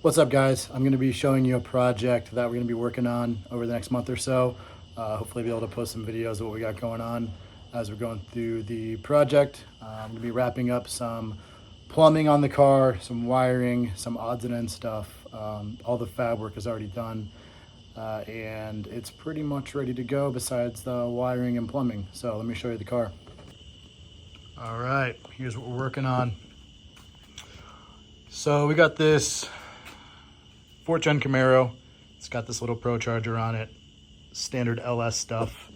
What's up, guys? I'm going to be showing you a project that we're going to be working on over the next month or so. Hopefully be able to post some videos of what we got going on as we're going through the project. I'm going to be wrapping up some plumbing on the car, some wiring, some odds and ends stuff. All the fab work is already done, and it's pretty much ready to go besides the wiring and plumbing. So let me show you the car. All right, here's what we're working on. So we got this 4th gen Camaro. It's got this little Procharger on it, standard LS stuff.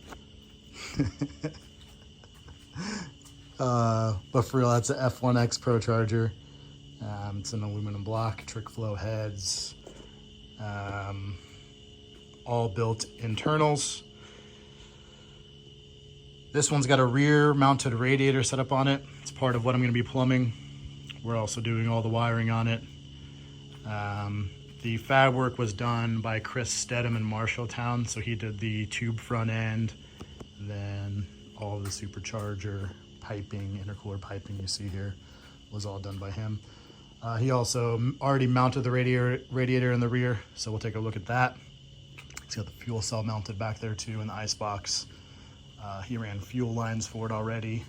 But for real, that's an F1-X Procharger. It's an aluminum block, trick flow heads, all built internals. This one's got a rear mounted radiator set up on it. It's part of what I'm going to be plumbing. We're also doing all the wiring on it. The fab work was done by Chris Stedham in Marshalltown. So he did the tube front end, then all of the supercharger piping, intercooler piping you see here was all done by him. He also already mounted the radiator in the rear, so we'll take a look at that. He's got the fuel cell mounted back there too in the ice box. He ran fuel lines for it already.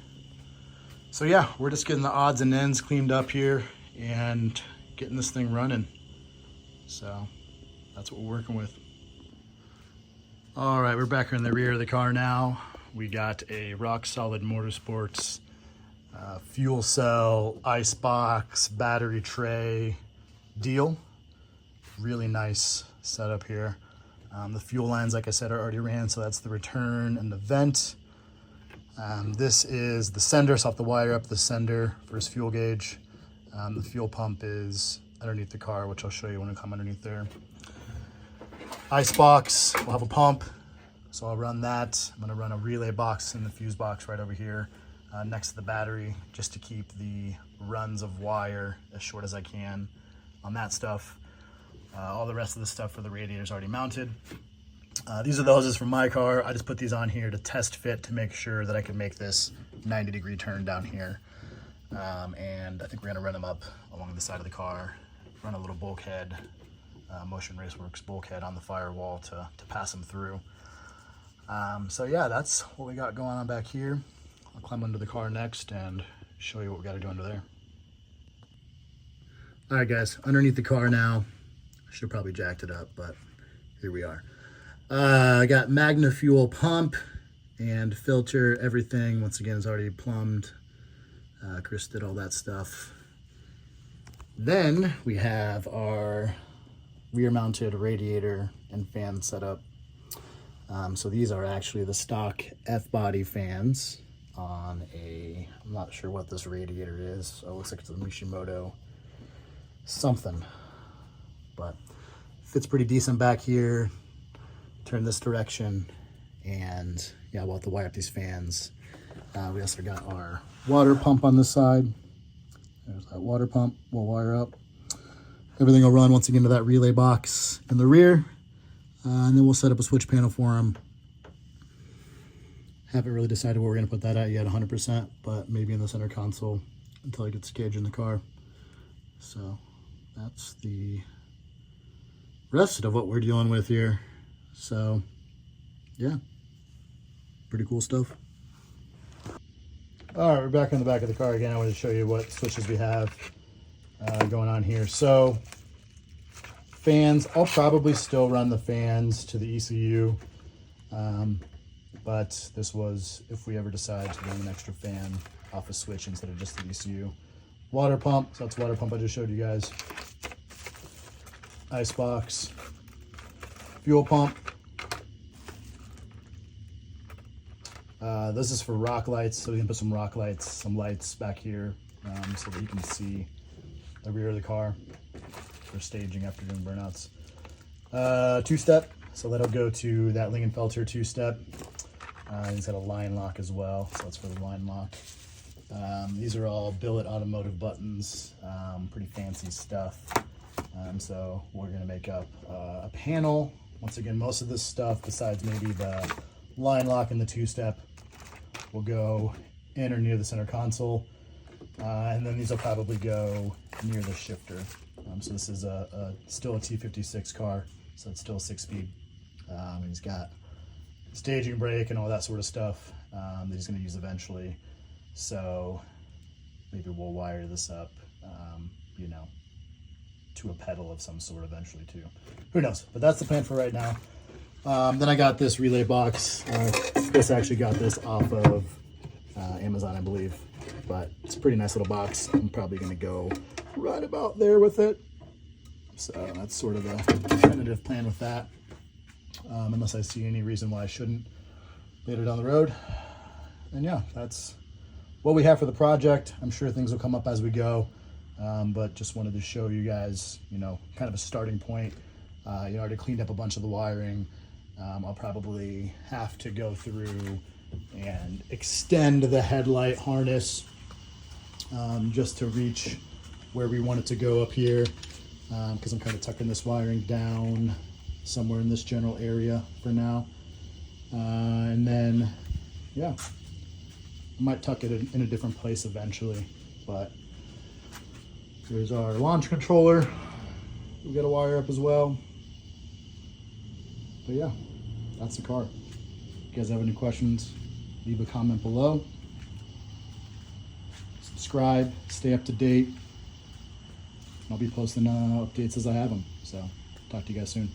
So yeah, we're just getting the odds and ends cleaned up here and getting this thing running. So that's what we're working with. All right, we're back here in the rear of the car now. We got a Rock Solid Motorsports fuel cell, ice box, battery tray deal. Really nice setup here. The fuel lines, like I said, are already ran, so that's the return and the vent. This is the sender, so I'll have to wire up the sender for his fuel gauge. The fuel pump is underneath the car, which I'll show you when I come underneath there. Ice box, we'll have a pump, so I'll run that. I'm gonna run a relay box in the fuse box right over here next to the battery, just to keep the runs of wire as short as I can on that stuff. All the rest of the stuff for the radiator is already mounted. These are the hoses from my car. I just put these on here to test fit to make sure that I can make this 90-degree turn down here. And I think we're gonna run them up along the side of the car, run a little bulkhead, Motion Raceworks bulkhead on the firewall to pass them through. So yeah, that's what we got going on back here. I'll climb under the car next and show you what we got to do under there. All right, guys, underneath the car now. I should have probably jacked it up, but here we are. I got Magna fuel pump and filter. Everything, once again, is already plumbed. Chris did all that stuff. Then we have our rear mounted radiator and fan setup. So these are actually the stock F-body fans on a, I'm not sure what this radiator is. So it looks like it's a Mishimoto something, but fits pretty decent back here. Turn this direction, and yeah, we'll have to wire up these fans. We also got our water pump on this side. There's that water pump we'll wire up. Everything will run once again to that relay box in the rear. And then we'll set up a switch panel for him. Haven't really decided where we're gonna put that at yet 100%, but maybe in the center console until I get the cage in the car. So that's the rest of what we're dealing with here. So yeah, pretty cool stuff. All right, we're back in the back of the car again. I wanted to show you what switches we have going on here. So fans, I'll probably still run the fans to the ECU, but this was if we ever decide to run an extra fan off a switch instead of just the ECU. Water pump, so that's the water pump I just showed you guys. Ice box, fuel pump. This is for rock lights, so we can put some rock lights, some lights back here, so that you can see the rear of the car for staging after doing burnouts. Two-step, so that'll go to that Lingenfelter two-step. He's got a line lock as well, so that's for the line lock. These are all billet automotive buttons, pretty fancy stuff. So we're gonna make up a panel. Once again, most of this stuff, besides maybe the line lock and the two-step, will go in or near the center console. And then these will probably go near the shifter. So this is still a T56 car, so it's still 6-speed. And he's got staging brake and all that sort of stuff that he's going to use eventually. So maybe we'll wire this up, you know, to a pedal of some sort eventually too. Who knows? But that's the plan for right now. Then I got this relay box. Chris actually got this off of Amazon, I believe. But it's a pretty nice little box. I'm probably going to go right about there with it. So that's sort of the tentative plan with that. Unless I see any reason why I shouldn't later down the road. And yeah, that's what we have for the project. I'm sure things will come up as we go. But just wanted to show you guys, you know, kind of a starting point. You know, I already cleaned up a bunch of the wiring. I'll probably have to go through and extend the headlight harness just to reach where we want it to go up here, because I'm kind of tucking this wiring down somewhere in this general area for now. And then, yeah, I might tuck it in a different place eventually, but here's our launch controller. We got to wire up as well. But yeah, that's the car. If you guys have any questions, leave a comment below. Subscribe, stay up to date. I'll be posting updates as I have them. So talk to you guys soon.